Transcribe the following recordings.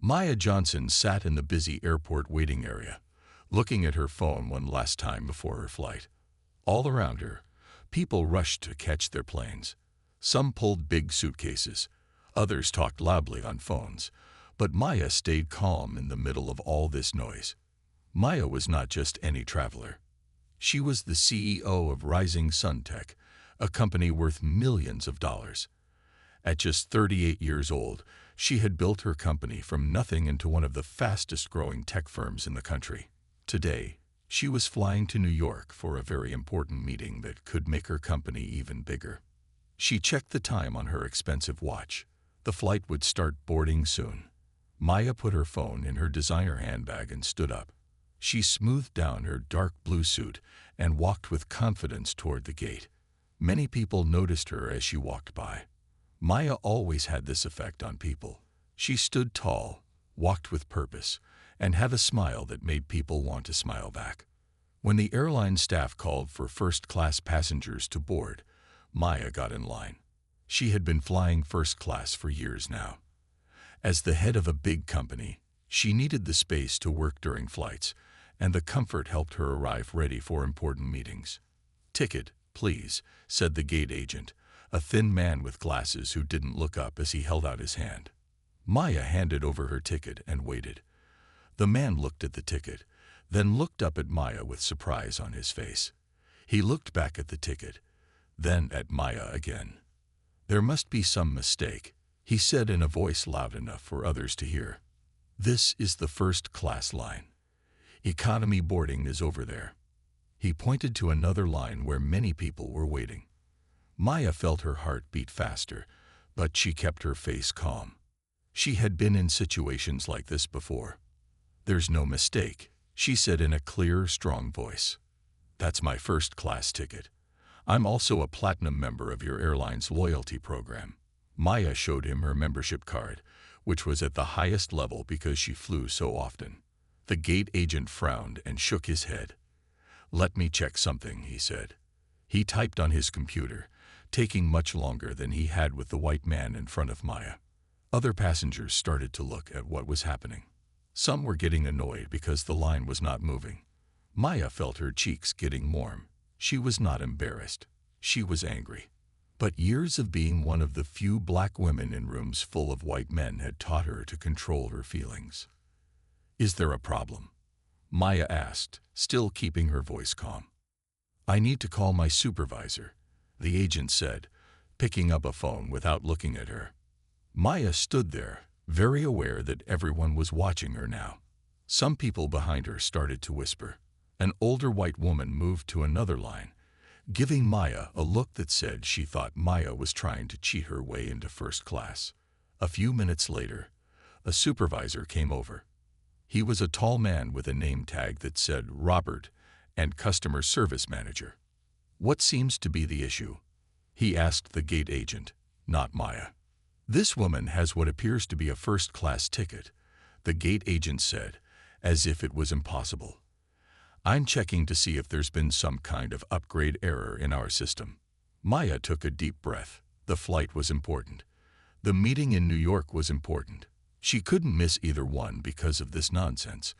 Maya Johnson sat in the busy airport waiting area, looking at her phone one last time before her flight. All around her, people rushed to catch their planes. Some pulled big suitcases, others talked loudly on phones, but Maya stayed calm in the middle of all this noise. Maya was not just any traveler. She was the CEO of Rising Sun Tech, a company worth millions of dollars. At just 38 years old, she had built her company from nothing into one of the fastest-growing tech firms in the country. Today, she was flying to New York for a very important meeting that could make her company even bigger. She checked the time on her expensive watch. The flight would start boarding soon. Maya put her phone in her designer handbag and stood up. She smoothed down her dark blue suit and walked with confidence toward the gate. Many people noticed her as she walked by. Maya always had this effect on people. She stood tall, walked with purpose, and had a smile that made people want to smile back. When the airline staff called for first-class passengers to board, Maya got in line. She had been flying first class for years now. As the head of a big company, she needed the space to work during flights, and the comfort helped her arrive ready for important meetings. "Ticket, please," said the gate agent, a thin man with glasses who didn't look up as he held out his hand. Maya handed over her ticket and waited. The man looked at the ticket, then looked up at Maya with surprise on his face. He looked back at the ticket, then at Maya again. "There must be some mistake," he said in a voice loud enough for others to hear. "This is the first-class line. Economy boarding is over there." He pointed to another line where many people were waiting. Maya felt her heart beat faster, but she kept her face calm. She had been in situations like this before. "There's no mistake," she said in a clear, strong voice. "That's my first-class ticket. I'm also a platinum member of your airline's loyalty program." Maya showed him her membership card, which was at the highest level because she flew so often. The gate agent frowned and shook his head. "Let me check something," he said. He typed on his computer, taking much longer than he had with the white man in front of Maya. Other passengers started to look at what was happening. Some were getting annoyed because the line was not moving. Maya felt her cheeks getting warm. She was not embarrassed. She was angry. But years of being one of the few black women in rooms full of white men had taught her to control her feelings. "Is there a problem?" Maya asked, still keeping her voice calm. "I need to call my supervisor," the agent said, picking up a phone without looking at her. Maya stood there, very aware that everyone was watching her now. Some people behind her started to whisper. An older white woman moved to another line, giving Maya a look that said she thought Maya was trying to cheat her way into first class. A few minutes later, a supervisor came over. He was a tall man with a name tag that said Robert and customer service manager. "What seems to be the issue?" he asked the gate agent, not Maya. "This woman has what appears to be a first-class ticket," the gate agent said, as if it was impossible. "I'm checking to see if there's been some kind of upgrade error in our system." Maya took a deep breath. The flight was important. The meeting in New York was important. She couldn't miss either one because of this nonsense.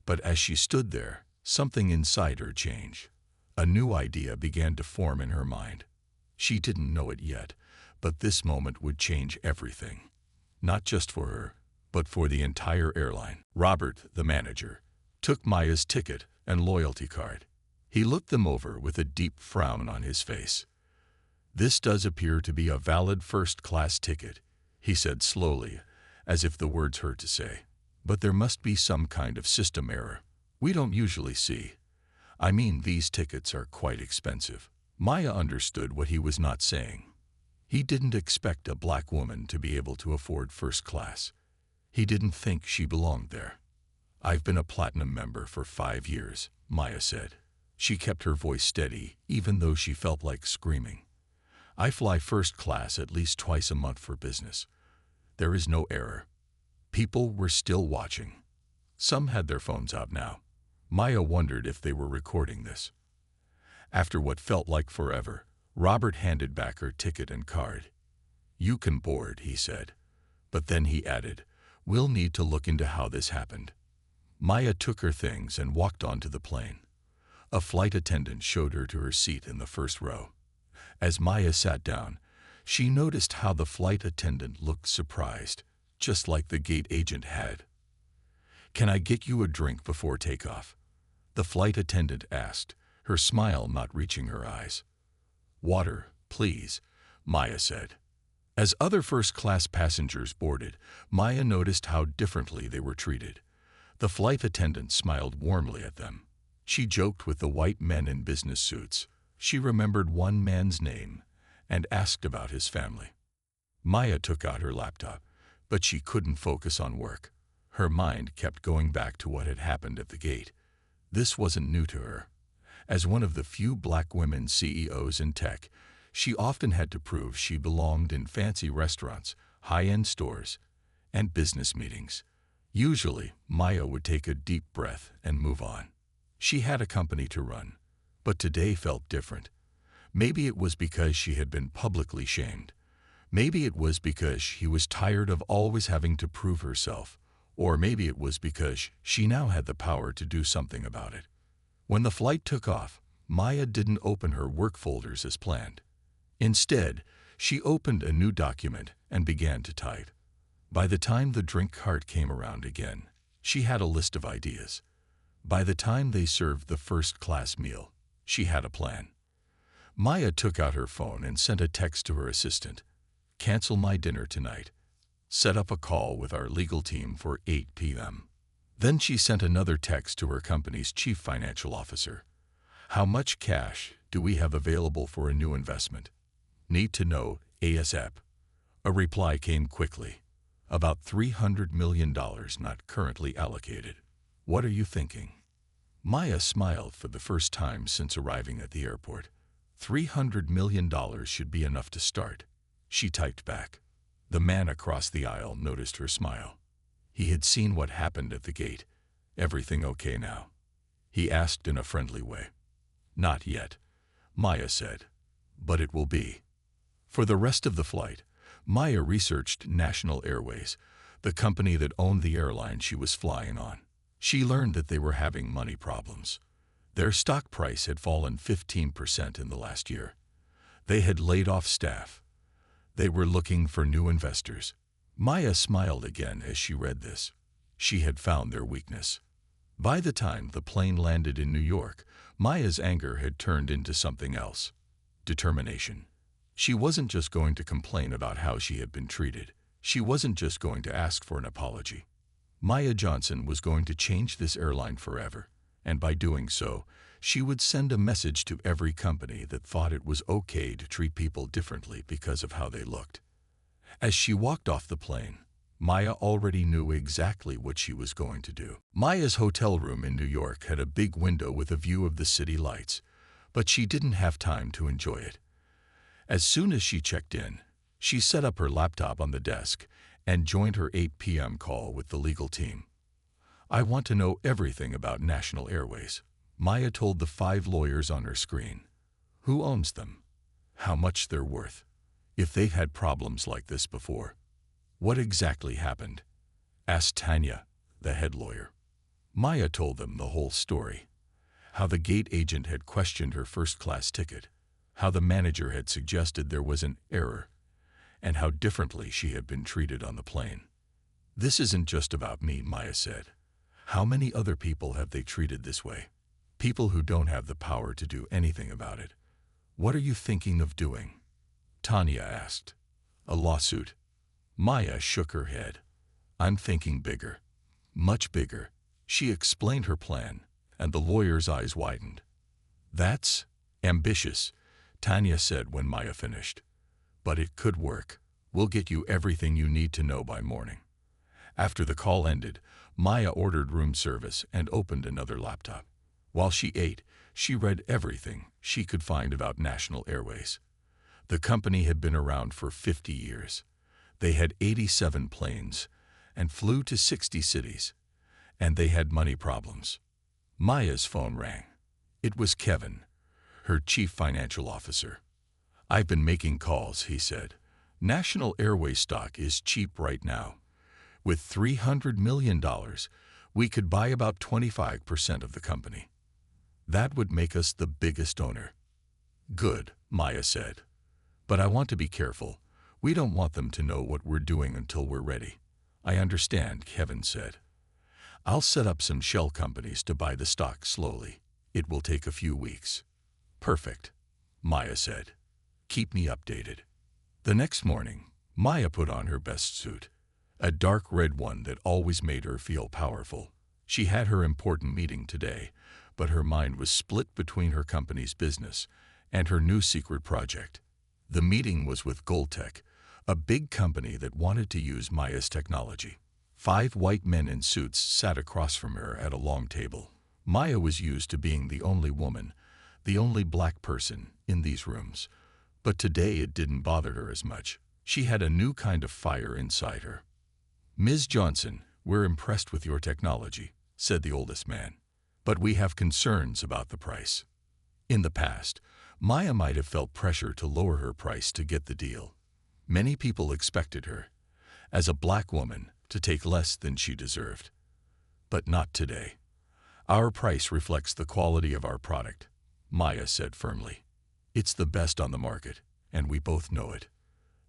But as she stood there, something inside her changed. A new idea began to form in her mind. She didn't know it yet, but this moment would change everything. Not just for her, but for the entire airline. Robert, the manager, took Maya's ticket and loyalty card. He looked them over with a deep frown on his face. "This does appear to be a valid first-class ticket," he said slowly, as if the words hurt to say. "But there must be some kind of system error. We don't usually see. I mean, these tickets are quite expensive." Maya understood what he was not saying. He didn't expect a black woman to be able to afford first class. He didn't think she belonged there. "I've been a platinum member for 5 years, Maya said. She kept her voice steady, even though she felt like screaming. "I fly first class at least twice a month for business. There is no error." People were still watching. Some had their phones out now. Maya wondered if they were recording this. After what felt like forever, Robert handed back her ticket and card. "You can board," he said. But then he added, We'll need to look into how this happened. Maya took her things and walked onto the plane. A flight attendant showed her to her seat in the first row. As Maya sat down, she noticed how the flight attendant looked surprised, just like the gate agent had. "Can I get you a drink before takeoff?" the flight attendant asked, her smile not reaching her eyes. "Water, please," Maya said. As other first-class passengers boarded, Maya noticed how differently they were treated. The flight attendant smiled warmly at them. She joked with the white men in business suits. She remembered one man's name and asked about his family. Maya took out her laptop, but she couldn't focus on work. Her mind kept going back to what had happened at the gate. This wasn't new to her. As one of the few black women CEOs in tech, she often had to prove she belonged in fancy restaurants, high-end stores, and business meetings. Usually, Maya would take a deep breath and move on. She had a company to run, but today felt different. Maybe it was because she had been publicly shamed. Maybe it was because she was tired of always having to prove herself. Or maybe it was because she now had the power to do something about it. When the flight took off, Maya didn't open her work folders as planned. Instead, she opened a new document and began to type. By the time the drink cart came around again, she had a list of ideas. By the time they served the first-class meal, she had a plan. Maya took out her phone and sent a text to her assistant. "Cancel my dinner tonight. Set up a call with our legal team for 8 p.m. Then she sent another text to her company's chief financial officer. "How much cash do we have available for a new investment? Need to know ASAP." A reply came quickly. "About $300 million not currently allocated. What are you thinking?" Maya smiled for the first time since arriving at the airport. $300 million should be enough to start. She typed back. The man across the aisle noticed her smile. He had seen what happened at the gate. "Everything okay now?" he asked in a friendly way. "Not yet," Maya said, "but it will be." For the rest of the flight, Maya researched National Airways, the company that owned the airline she was flying on. She learned that they were having money problems. Their stock price had fallen 15% in the last year. They had laid off staff. They were looking for new investors. Maya smiled again as she read this. She had found their weakness. By the time the plane landed in New York, Maya's anger had turned into something else. Determination. She wasn't just going to complain about how she had been treated. She wasn't just going to ask for an apology. Maya Johnson was going to change this airline forever, and by doing so, she would send a message to every company that thought it was okay to treat people differently because of how they looked. As she walked off the plane, Maya already knew exactly what she was going to do. Maya's hotel room in New York had a big window with a view of the city lights, but she didn't have time to enjoy it. As soon as she checked in, she set up her laptop on the desk and joined her 8 p.m. call with the legal team. "I want to know everything about National Airways," Maya told the 5 lawyers on her screen. "Who owns them? How much they're worth? If they've had problems like this before. What exactly happened?" asked Tanya, the head lawyer. Maya told them the whole story. How the gate agent had questioned her first-class ticket, how the manager had suggested there was an error, and how differently she had been treated on the plane. "This isn't just about me," Maya said. "How many other people have they treated this way? People who don't have the power to do anything about it. What are you thinking of doing?" Tanya asked. "A lawsuit." Maya shook her head. "I'm thinking bigger. Much bigger." She explained her plan, and the lawyer's eyes widened. "That's ambitious," Tanya said when Maya finished. "But it could work. We'll get you everything you need to know by morning." After the call ended, Maya ordered room service and opened another laptop. While she ate, she read everything she could find about National Airways. The company had been around for 50 years. They had 87 planes and flew to 60 cities, and they had money problems. Maya's phone rang. It was Kevin, her chief financial officer. "I've been making calls," he said. "National Airways stock is cheap right now. With $300 million, we could buy about 25% of the company. That would make us the biggest owner. Good, Maya said. But I want to be careful. We don't want them to know what we're doing until we're ready. I understand, Kevin said. I'll set up some shell companies to buy the stock slowly. It will take a few weeks. Perfect, Maya said. Keep me updated. The next morning, Maya put on her best suit, a dark red one that always made her feel powerful. She had her important meeting today, but her mind was split between her company's business and her new secret project. The meeting was with Goldtech, a big company that wanted to use Maya's technology. 5 white men in suits sat across from her at a long table. Maya was used to being the only woman, the only black person in these rooms. But today it didn't bother her as much. She had a new kind of fire inside her. Ms. Johnson, we're impressed with your technology, said the oldest man. But we have concerns about the price. In the past, Maya might have felt pressure to lower her price to get the deal. Many people expected her, as a black woman, to take less than she deserved. But not today. Our price reflects the quality of our product, Maya said firmly. It's the best on the market, and we both know it.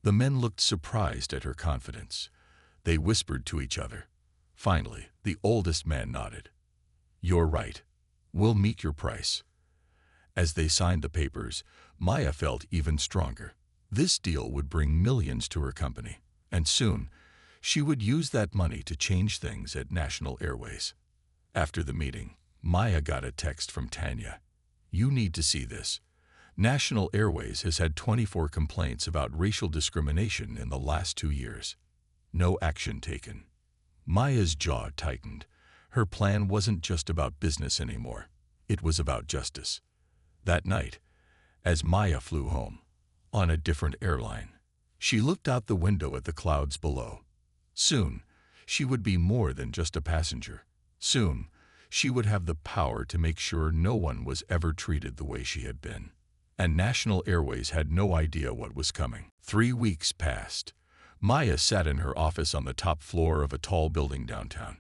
The men looked surprised at her confidence. They whispered to each other. Finally, the oldest man nodded. You're right. We'll meet your price. As they signed the papers, Maya felt even stronger. This deal would bring millions to her company, and soon, she would use that money to change things at National Airways. After the meeting, Maya got a text from Tanya. You need to see this. National Airways has had 24 complaints about racial discrimination in the last 2 years. No action taken. Maya's jaw tightened. Her plan wasn't just about business anymore. It was about justice. That night, as Maya flew home, on a different airline, she looked out the window at the clouds below. Soon, she would be more than just a passenger. Soon, she would have the power to make sure no one was ever treated the way she had been. And National Airways had no idea what was coming. 3 weeks passed. Maya sat in her office on the top floor of a tall building downtown.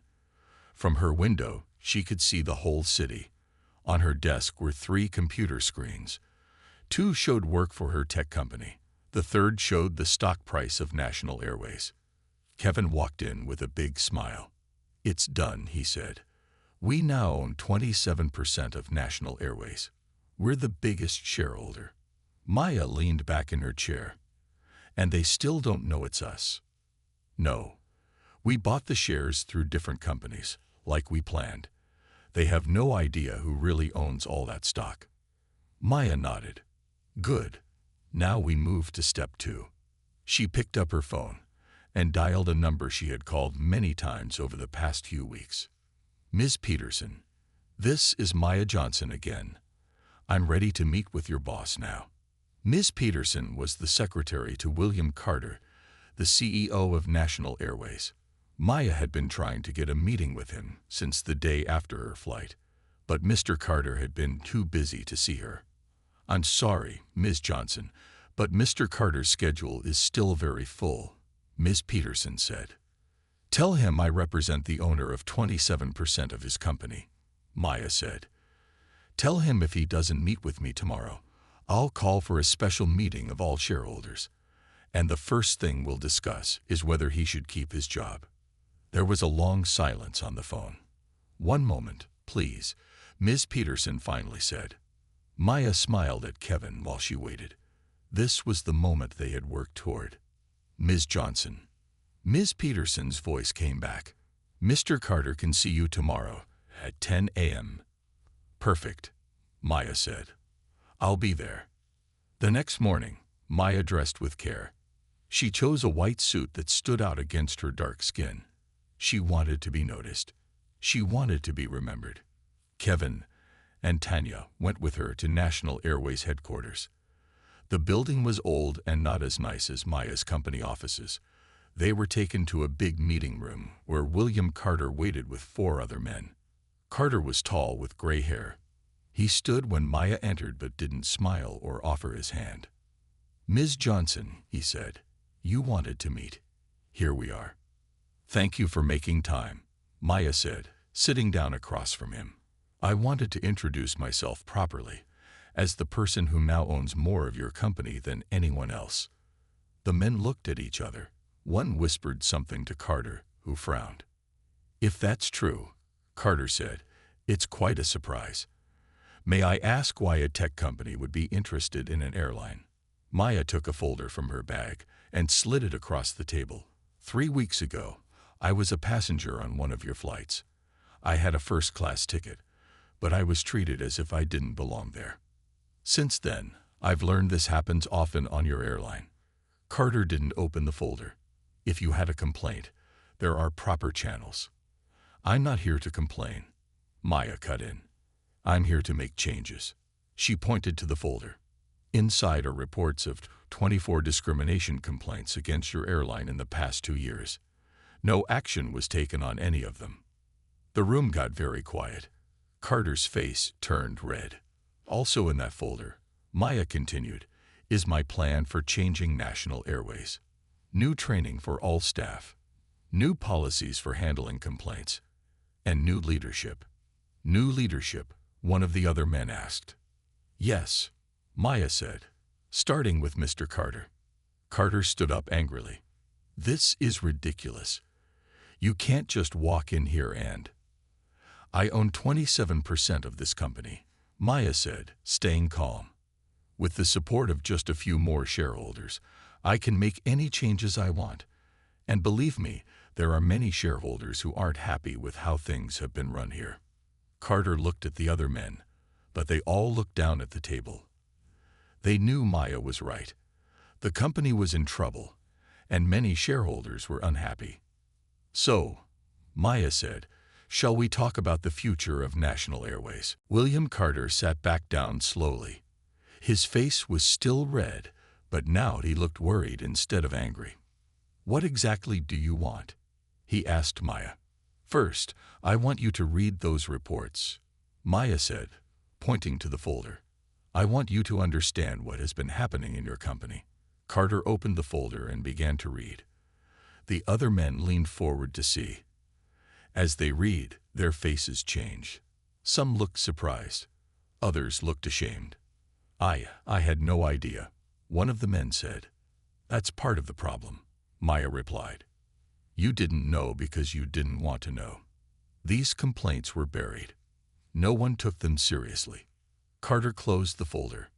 From her window, she could see the whole city. On her desk were 3 computer screens. 2 showed work for her tech company. The third showed the stock price of National Airways. Kevin walked in with a big smile. It's done, he said. We now own 27% of National Airways. We're the biggest shareholder. Maya leaned back in her chair. And they still don't know it's us. No. We bought the shares through different companies, like we planned. They have no idea who really owns all that stock. Maya nodded. Good. Now we move to step 2. She picked up her phone and dialed a number she had called many times over the past few weeks. Ms. Peterson, this is Maya Johnson again. I'm ready to meet with your boss now. Ms. Peterson was the secretary to William Carter, the CEO of National Airways. Maya had been trying to get a meeting with him since the day after her flight, but Mr. Carter had been too busy to see her. I'm sorry, Ms. Johnson, but Mr. Carter's schedule is still very full, Ms. Peterson said. Tell him I represent the owner of 27% of his company, Maya said. Tell him if he doesn't meet with me tomorrow, I'll call for a special meeting of all shareholders, and the first thing we'll discuss is whether he should keep his job. There was a long silence on the phone. 1 moment, please, Ms. Peterson finally said. Maya smiled at Kevin while she waited. This was the moment they had worked toward. Ms. Johnson. Ms. Peterson's voice came back. Mr. Carter can see you tomorrow at 10 a.m. Perfect, Maya said. I'll be there. The next morning, Maya dressed with care. She chose a white suit that stood out against her dark skin. She wanted to be noticed. She wanted to be remembered. Kevin and Tanya went with her to National Airways headquarters. The building was old and not as nice as Maya's company offices. They were taken to a big meeting room where William Carter waited with 4 other men. Carter was tall with gray hair. He stood when Maya entered but didn't smile or offer his hand. Ms. Johnson, he said, you wanted to meet. Here we are. Thank you for making time, Maya said, sitting down across from him. I wanted to introduce myself properly, as the person who now owns more of your company than anyone else. The men looked at each other. One whispered something to Carter, who frowned. If that's true, Carter said, it's quite a surprise. May I ask why a tech company would be interested in an airline? Maya took a folder from her bag and slid it across the table. 3 weeks ago, I was a passenger on one of your flights. I had a first-class ticket, but I was treated as if I didn't belong there. Since then, I've learned this happens often on your airline. Carter didn't open the folder. If you had a complaint, there are proper channels. I'm not here to complain, Maya cut in. I'm here to make changes. She pointed to the folder. Inside are reports of 24 discrimination complaints against your airline in the past 2 years. No action was taken on any of them. The room got very quiet. Carter's face turned red. Also in that folder, Maya continued, is my plan for changing National Airways. New training for all staff. New policies for handling complaints. And new leadership. New leadership, one of the other men asked. Yes, Maya said, starting with Mr. Carter. Carter stood up angrily. This is ridiculous. You can't just walk in here and... I own 27% of this company, Maya said, staying calm. With the support of just a few more shareholders, I can make any changes I want. And believe me, there are many shareholders who aren't happy with how things have been run here. Carter looked at the other men, but they all looked down at the table. They knew Maya was right. The company was in trouble, and many shareholders were unhappy. So, Maya said, shall we talk about the future of National Airways? William Carter sat back down slowly. His face was still red, but now he looked worried instead of angry. What exactly do you want? He asked Maya. First, I want you to read those reports, Maya said, pointing to the folder. I want you to understand what has been happening in your company. Carter opened the folder and began to read. The other men leaned forward to see. As they read, their faces changed. Some looked surprised. Others looked ashamed. I had no idea, one of the men said. That's part of the problem, Maya replied. You didn't know because you didn't want to know. These complaints were buried. No one took them seriously. Carter closed the folder.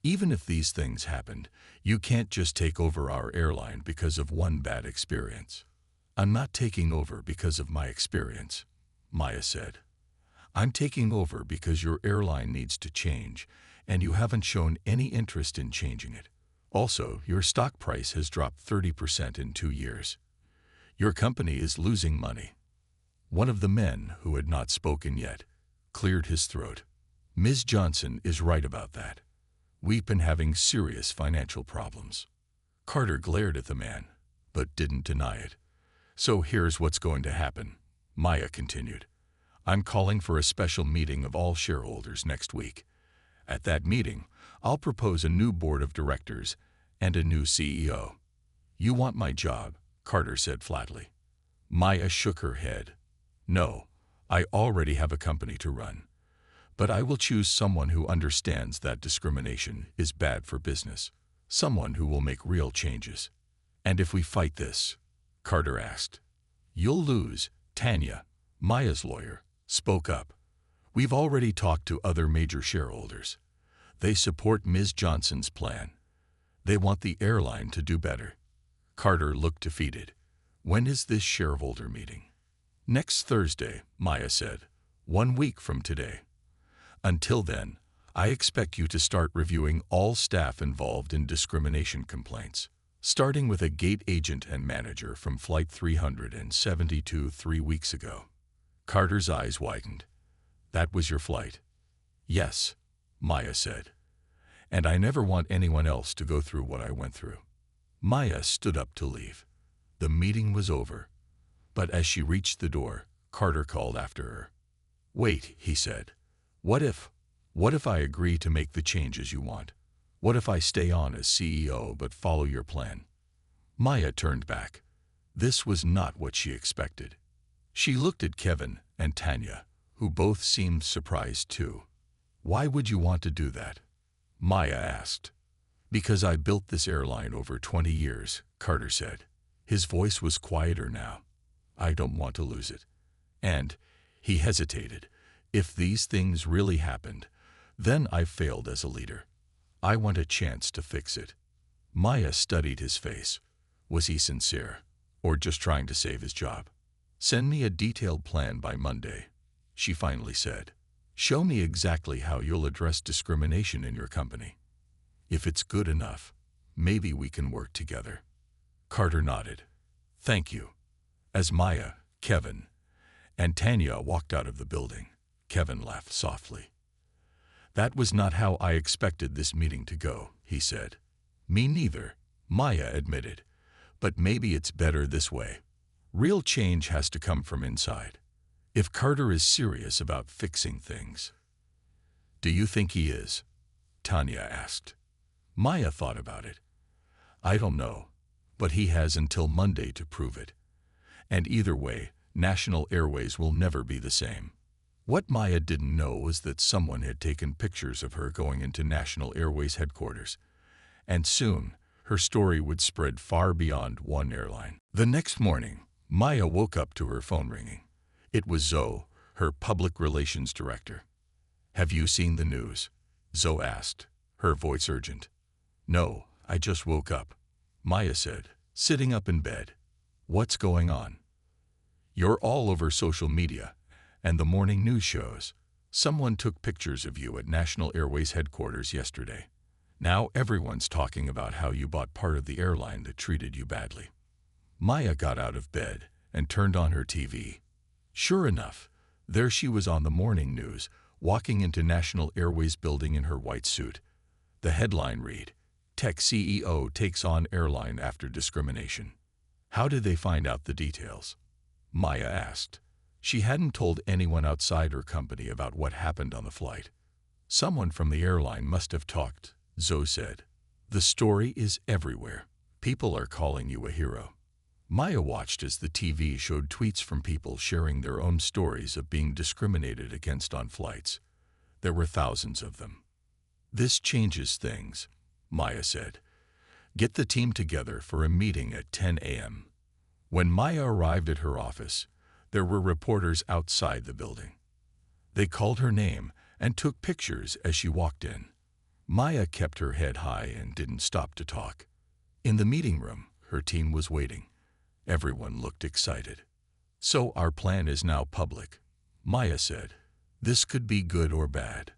Even if these things happened, you can't just take over our airline because of one bad experience. I'm not taking over because of my experience, Maya said. I'm taking over because your airline needs to change, and you haven't shown any interest in changing it. Also, your stock price has dropped 30% in 2 years. Your company is losing money. One of the men, who had not spoken yet, cleared his throat. Ms. Johnson is right about that. We've been having serious financial problems. Carter glared at the man, but didn't deny it. So here's what's going to happen, Maya continued. I'm calling for a special meeting of all shareholders next week. At that meeting, I'll propose a new board of directors and a new CEO. You want my job, Carter said flatly. Maya shook her head. No, I already have a company to run. But I will choose someone who understands that discrimination is bad for business. Someone who will make real changes. And if we fight this, Carter asked. You'll lose, Tanya, Maya's lawyer, spoke up. We've already talked to other major shareholders. They support Ms. Johnson's plan. They want the airline to do better. Carter looked defeated. When is this shareholder meeting? Next Thursday, Maya said. 1 week from today. Until then, I expect you to start reviewing all staff involved in discrimination complaints, starting with a gate agent and manager from Flight 372 3 weeks ago. Carter's eyes widened. That was your flight? Yes, Maya said. And I never want anyone else to go through what I went through. Maya stood up to leave. The meeting was over. But as she reached the door, Carter called after her. Wait, he said. What if I agree to make the changes you want? What if I stay on as CEO but follow your plan? Maya turned back. This was not what she expected. She looked at Kevin and Tanya, who both seemed surprised too. "Why would you want to do that?" Maya asked. "Because I built this airline over 20 years, Carter said. His voice was quieter now. "I don't want to lose it. And," he hesitated, "if these things really happened, then I've failed as a leader. I want a chance to fix it." Maya studied his face. Was he sincere, or just trying to save his job? "Send me a detailed plan by Monday," she finally said. "Show me exactly how you'll address discrimination in your company. If it's good enough, maybe we can work together." Carter nodded. "Thank you." As Maya, Kevin, and Tanya walked out of the building, Kevin laughed softly. "That was not how I expected this meeting to go," he said. "Me neither," Maya admitted. "But maybe it's better this way. Real change has to come from inside. If Carter is serious about fixing things." "Do you think he is?" Tanya asked. Maya thought about it. "I don't know, but he has until Monday to prove it. And either way, National Airways will never be the same." What Maya didn't know was that someone had taken pictures of her going into National Airways headquarters, and soon her story would spread far beyond one airline. The next morning, Maya woke up to her phone ringing. It was Zoe, her public relations director. "Have you seen the news?" Zoe asked, her voice urgent. "No, I just woke up," Maya said, sitting up in bed. "What's going on?" "You're all over social media and the morning news shows. Someone took pictures of you at National Airways headquarters yesterday. Now everyone's talking about how you bought part of the airline that treated you badly." Maya got out of bed and turned on her TV. Sure enough, there she was on the morning news, walking into National Airways building in her white suit. The headline read, "Tech CEO takes on airline after discrimination." "How did they find out the details?" Maya asked. She hadn't told anyone outside her company about what happened on the flight. "Someone from the airline must have talked," Zoe said. "The story is everywhere. People are calling you a hero." Maya watched as the TV showed tweets from people sharing their own stories of being discriminated against on flights. There were thousands of them. "This changes things," Maya said. "Get the team together for a meeting at 10 a.m. When Maya arrived at her office, there were reporters outside the building. They called her name and took pictures as she walked in. Maya kept her head high and didn't stop to talk. In the meeting room, her team was waiting. Everyone looked excited. "So our plan is now public," Maya said. "This could be good or bad.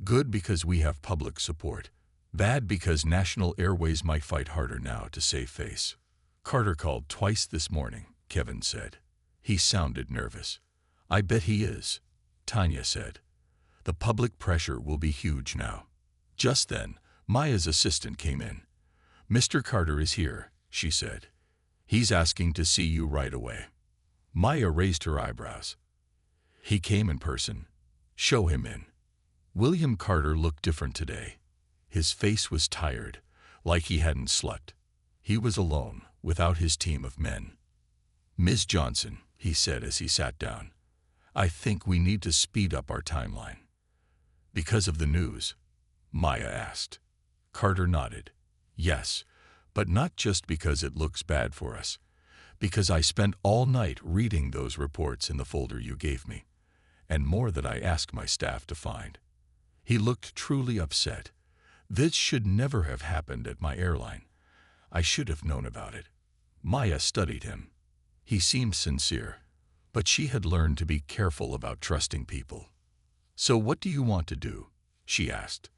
Good because we have public support. Bad because National Airways might fight harder now to save face." "Carter called twice this morning," Kevin said. "He sounded nervous." "I bet he is," Tanya said. "The public pressure will be huge now." Just then, Maya's assistant came in. "Mr. Carter is here," she said. "He's asking to see you right away." Maya raised her eyebrows. "He came in person. Show him in." William Carter looked different today. His face was tired, like he hadn't slept. He was alone, without his team of men. "Ms. Johnson," he said as he sat down, "I think we need to speed up our timeline." "Because of the news?" Maya asked. Carter nodded. "Yes, but not just because it looks bad for us. Because I spent all night reading those reports in the folder you gave me, and more that I asked my staff to find." He looked truly upset. "This should never have happened at my airline. I should have known about it." Maya studied him. He seemed sincere, but she had learned to be careful about trusting people. "So what do you want to do?" she asked.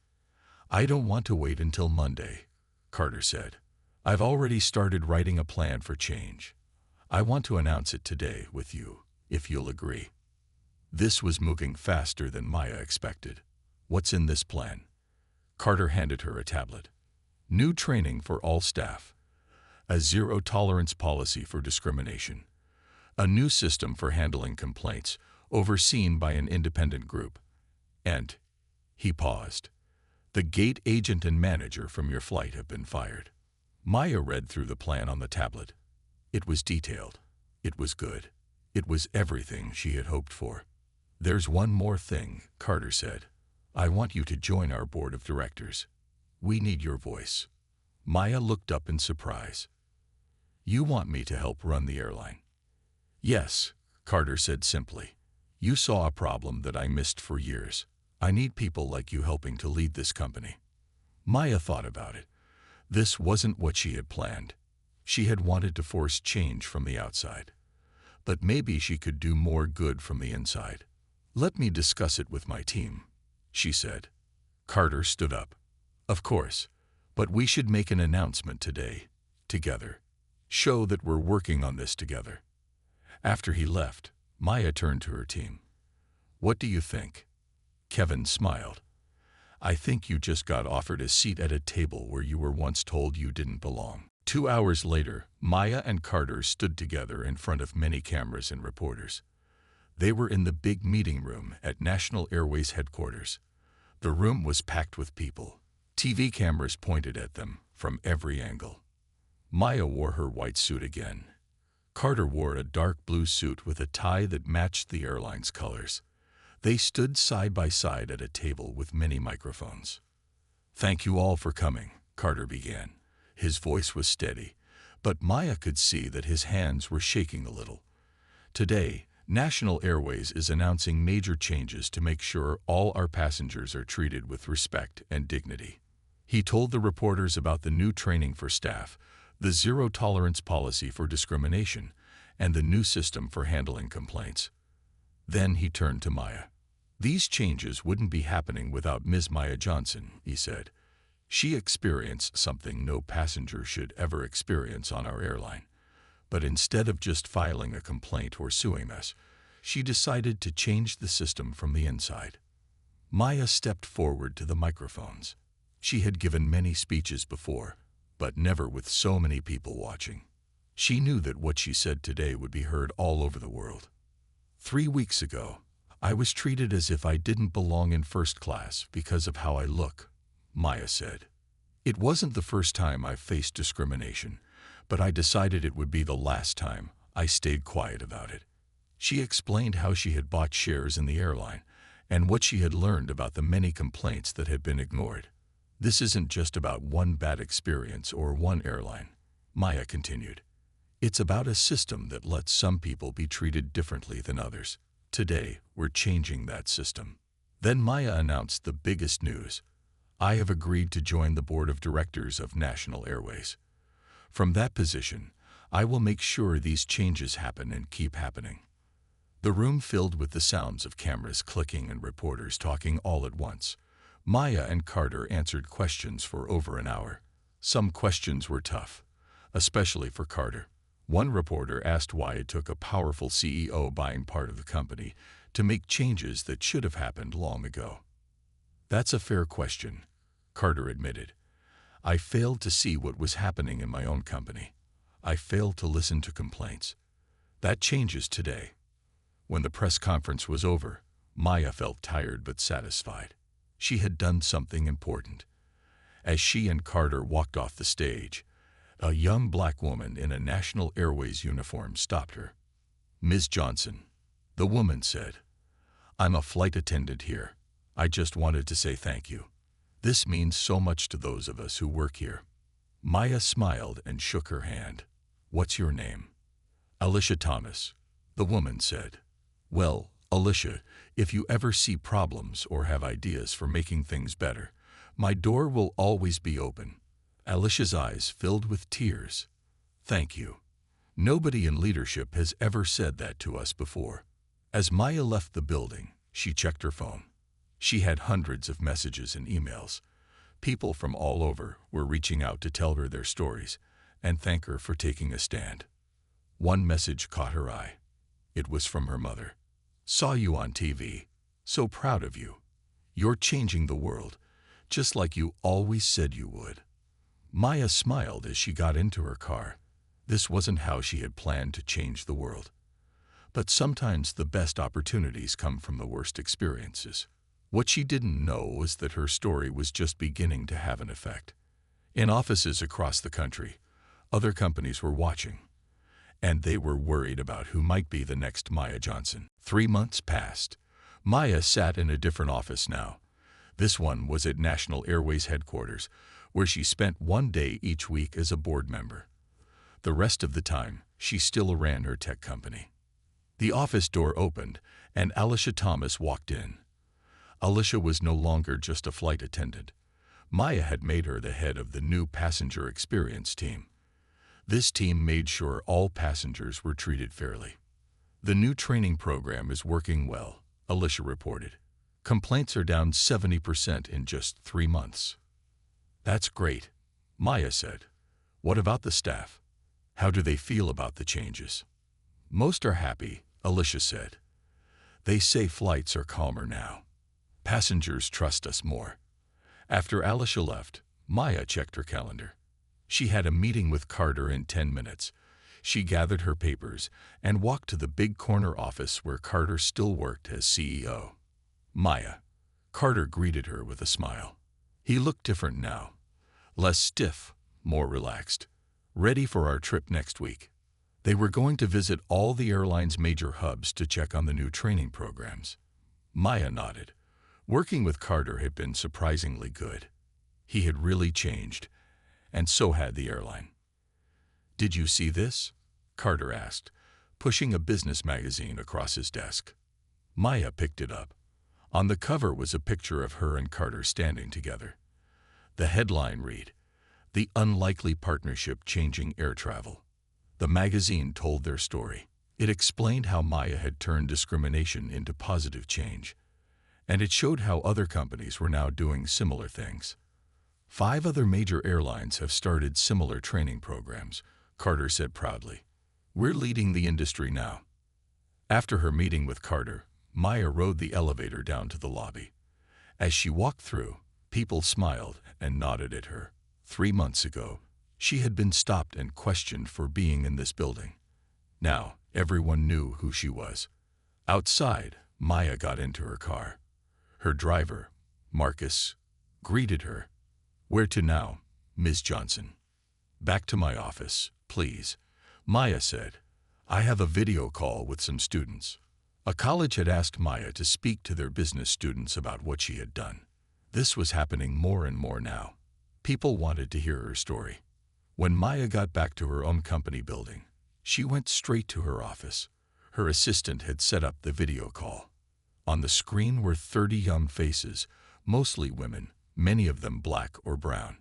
"I don't want to wait until Monday," Carter said. "I've already started writing a plan for change. I want to announce it today with you, if you'll agree." This was moving faster than Maya expected. "What's in this plan?" Carter handed her a tablet. "New training for all staff. A zero-tolerance policy for discrimination. A new system for handling complaints, overseen by an independent group. And," he paused, "the gate agent and manager from your flight have been fired." Maya read through the plan on the tablet. It was detailed. It was good. It was everything she had hoped for. "There's one more thing," Carter said. "I want you to join our board of directors. We need your voice." Maya looked up in surprise. "You want me to help run the airline?" "Yes," Carter said simply. "You saw a problem that I missed for years. I need people like you helping to lead this company." Maya thought about it. This wasn't what she had planned. She had wanted to force change from the outside. But maybe she could do more good from the inside. "Let me discuss it with my team," she said. Carter stood up. "Of course, but we should make an announcement today, together. Show that we're working on this together." After he left, Maya turned to her team. "What do you think?" Kevin smiled. "I think you just got offered a seat at a table where you were once told you didn't belong." 2 hours later, Maya and Carter stood together in front of many cameras and reporters. They were in the big meeting room at National Airways headquarters. The room was packed with people. TV cameras pointed at them from every angle. Maya wore her white suit again. Carter wore a dark blue suit with a tie that matched the airline's colors. They stood side by side at a table with many microphones. "Thank you all for coming," Carter began. His voice was steady, but Maya could see that his hands were shaking a little. "Today, National Airways is announcing major changes to make sure all our passengers are treated with respect and dignity." He told the reporters about the new training for staff, the zero-tolerance policy for discrimination, and the new system for handling complaints. Then he turned to Maya. "These changes wouldn't be happening without Ms. Maya Johnson," he said. "She experienced something no passenger should ever experience on our airline. But instead of just filing a complaint or suing us, she decided to change the system from the inside." Maya stepped forward to the microphones. She had given many speeches before, but never with so many people watching. She knew that what she said today would be heard all over the world. 3 weeks ago, I was treated as if I didn't belong in first class because of how I look," Maya said. "It wasn't the first time I've faced discrimination, but I decided it would be the last time. I stayed quiet about it." She explained how she had bought shares in the airline and what she had learned about the many complaints that had been ignored. "This isn't just about one bad experience or one airline," Maya continued. "It's about a system that lets some people be treated differently than others. Today, we're changing that system." Then Maya announced the biggest news. "I have agreed to join the board of directors of National Airways. From that position, I will make sure these changes happen and keep happening." The room filled with the sounds of cameras clicking and reporters talking all at once. Maya and Carter answered questions for over an hour. Some questions were tough, especially for Carter. One reporter asked why it took a powerful CEO buying part of the company to make changes that should have happened long ago. "That's a fair question," Carter admitted. "I failed to see what was happening in my own company. I failed to listen to complaints. That changes today." When the press conference was over, Maya felt tired but satisfied. She had done something important. As she and Carter walked off the stage, a young black woman in a National Airways uniform stopped her. "Ms. Johnson," the woman said, "I'm a flight attendant here. I just wanted to say thank you. This means so much to those of us who work here." Maya smiled and shook her hand. "What's your name?" "Alicia Thomas," the woman said. "Well, Alicia, if you ever see problems or have ideas for making things better, my door will always be open." Alicia's eyes filled with tears. "Thank you. Nobody in leadership has ever said that to us before." As Maya left the building, she checked her phone. She had hundreds of messages and emails. People from all over were reaching out to tell her their stories and thank her for taking a stand. One message caught her eye. It was from her mother. "Saw you on TV. So proud of you. You're changing the world, just like you always said you would." Maya smiled as she got into her car. This wasn't how she had planned to change the world. But sometimes the best opportunities come from the worst experiences. What she didn't know was that her story was just beginning to have an effect. In offices across the country, other companies were watching. and they were worried about who might be the next Maya Johnson. 3 months passed. Maya sat in a different office now. This one was at National Airways headquarters, where she spent one day each week as a board member. The rest of the time, she still ran her tech company. The office door opened, and Alicia Thomas walked in. Alicia was no longer just a flight attendant. Maya had made her the head of the new passenger experience team. This team made sure all passengers were treated fairly. The new training program is working well, Alicia reported. Complaints are down 70% in just 3 months. That's great, Maya said. What about the staff? How do they feel about the changes? Most are happy, Alicia said. They say flights are calmer now. Passengers trust us more. After Alicia left, Maya checked her calendar. She had a meeting with Carter in 10 minutes. She gathered her papers and walked to the big corner office where Carter still worked as CEO. Maya. Carter greeted her with a smile. He looked different now. Less stiff, more relaxed. Ready for our trip next week. They were going to visit all the airline's major hubs to check on the new training programs. Maya nodded. Working with Carter had been surprisingly good. He had really changed, and so had the airline. Did you see this? Carter asked, pushing a business magazine across his desk. Maya picked it up. On the cover was a picture of her and Carter standing together. The headline read, "The Unlikely Partnership Changing Air Travel." The magazine told their story. It explained how Maya had turned discrimination into positive change, and it showed how other companies were now doing similar things. 5 other major airlines have started similar training programs, Carter said proudly. We're leading the industry now. After her meeting with Carter, Maya rode the elevator down to the lobby. As she walked through, people smiled and nodded at her. 3 months ago, she had been stopped and questioned for being in this building. Now, everyone knew who she was. Outside, Maya got into her car. Her driver, Marcus, greeted her. Where to now, Ms. Johnson? Back to my office, please, Maya said. I have a video call with some students. A college had asked Maya to speak to their business students about what she had done. This was happening more and more now. People wanted to hear her story. When Maya got back to her own company building, she went straight to her office. Her assistant had set up the video call. On the screen were 30 young faces, mostly women, many of them black or brown.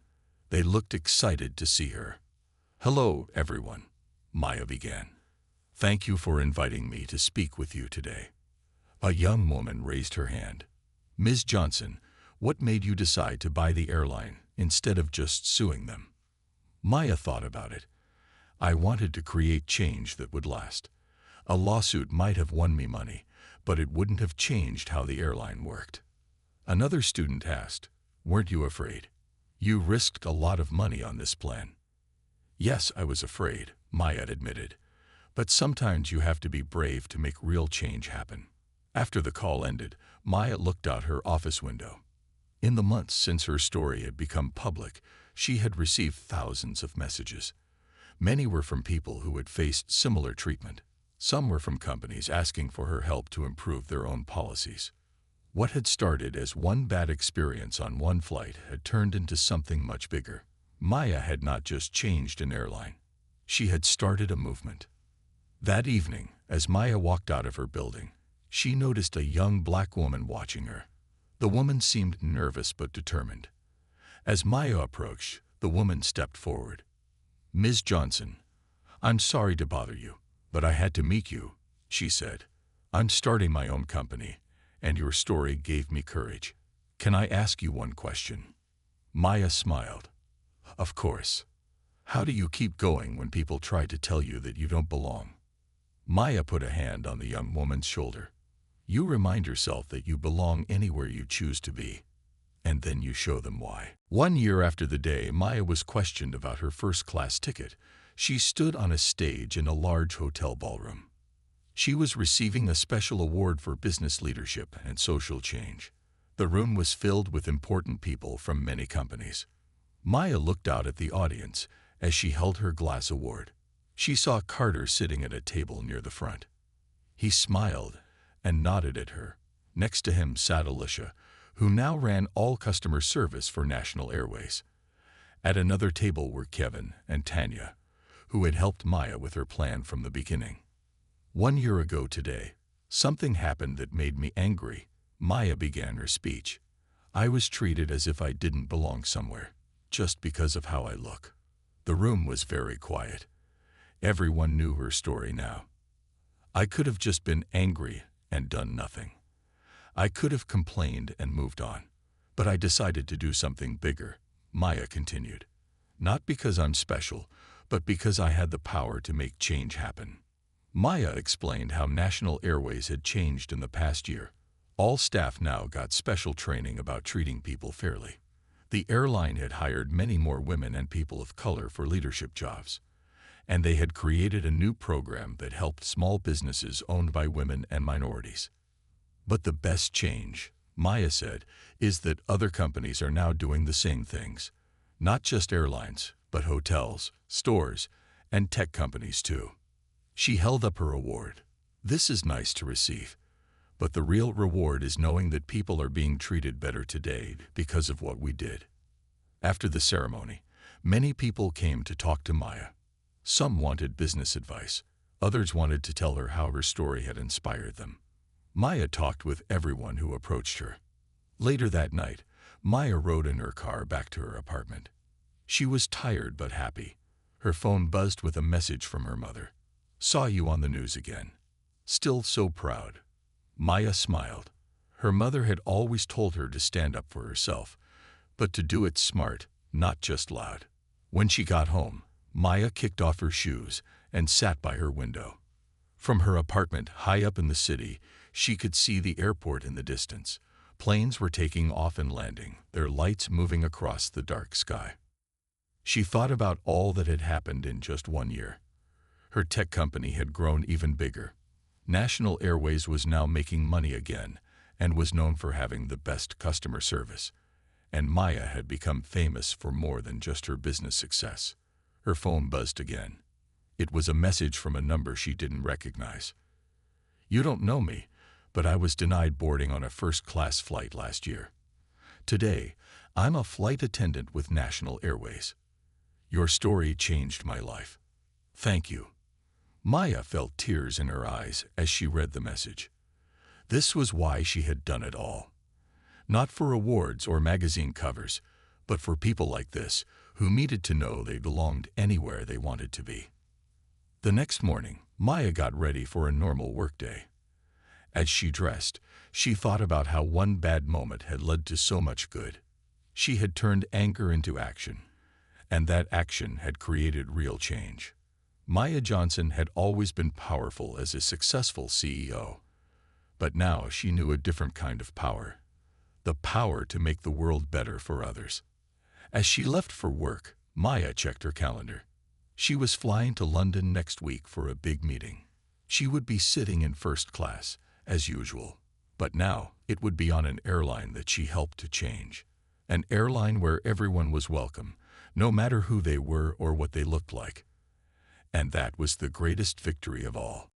They looked excited to see her. Hello, everyone, Maya began. Thank you for inviting me to speak with you today. A young woman raised her hand. Ms. Johnson, what made you decide to buy the airline instead of just suing them? Maya thought about it. I wanted to create change that would last. A lawsuit might have won me money, but it wouldn't have changed how the airline worked. Another student asked, weren't you afraid? You risked a lot of money on this plan. Yes, I was afraid, Maya admitted. But sometimes you have to be brave to make real change happen. After the call ended, Maya looked out her office window. In the months since her story had become public, she had received thousands of messages. Many were from people who had faced similar treatment. Some were from companies asking for her help to improve their own policies. What had started as one bad experience on one flight had turned into something much bigger. Maya had not just changed an airline. She had started a movement. That evening, as Maya walked out of her building, she noticed a young black woman watching her. The woman seemed nervous but determined. As Maya approached, the woman stepped forward. Ms. Johnson, I'm sorry to bother you, but I had to meet you, she said. I'm starting my own company, and your story gave me courage. Can I ask you one question? Maya smiled. Of course. How do you keep going when people try to tell you that you don't belong? Maya put a hand on the young woman's shoulder. You remind yourself that you belong anywhere you choose to be, and then you show them why. 1 year after the day Maya was questioned about her first-class ticket, she stood on a stage in a large hotel ballroom. She was receiving a special award for business leadership and social change. The room was filled with important people from many companies. Maya looked out at the audience as she held her glass award. She saw Carter sitting at a table near the front. He smiled and nodded at her. Next to him sat Alicia, who now ran all customer service for National Airways. At another table were Kevin and Tanya, who had helped Maya with her plan from the beginning. 1 year ago today, something happened that made me angry. Maya began her speech. I was treated as if I didn't belong somewhere, just because of how I look. The room was very quiet. Everyone knew her story now. I could have just been angry and done nothing. I could have complained and moved on. But I decided to do something bigger, Maya continued. Not because I'm special, but because I had the power to make change happen. Maya explained how National Airways had changed in the past year. All staff now got special training about treating people fairly. The airline had hired many more women and people of color for leadership jobs. And they had created a new program that helped small businesses owned by women and minorities. But the best change, Maya said, is that other companies are now doing the same things. Not just airlines, but hotels, stores, and tech companies too. She held up her award. This is nice to receive. But the real reward is knowing that people are being treated better today because of what we did. After the ceremony, many people came to talk to Maya. Some wanted business advice. Others wanted to tell her how her story had inspired them. Maya talked with everyone who approached her. Later that night, Maya rode in her car back to her apartment. She was tired but happy. Her phone buzzed with a message from her mother. Saw you on the news again. Still so proud. Maya smiled. Her mother had always told her to stand up for herself, but to do it smart, not just loud. When she got home, Maya kicked off her shoes and sat by her window. From her apartment high up in the city, she could see the airport in the distance. Planes were taking off and landing, their lights moving across the dark sky. She thought about all that had happened in just 1 year. Her tech company had grown even bigger. National Airways was now making money again and was known for having the best customer service. And Maya had become famous for more than just her business success. Her phone buzzed again. It was a message from a number she didn't recognize. You don't know me, but I was denied boarding on a first-class flight last year. Today, I'm a flight attendant with National Airways. Your story changed my life. Thank you. Maya felt tears in her eyes as she read the message. This was why she had done it all. Not for awards or magazine covers, but for people like this who needed to know they belonged anywhere they wanted to be. The next morning, Maya got ready for a normal workday. As she dressed, she thought about how one bad moment had led to so much good. She had turned anger into action, and that action had created real change. Maya Johnson had always been powerful as a successful CEO, but now she knew a different kind of power. The power to make the world better for others. As she left for work, Maya checked her calendar. She was flying to London next week for a big meeting. She would be sitting in first class, as usual. But now, it would be on an airline that she helped to change. An airline where everyone was welcome, no matter who they were or what they looked like. And that was the greatest victory of all.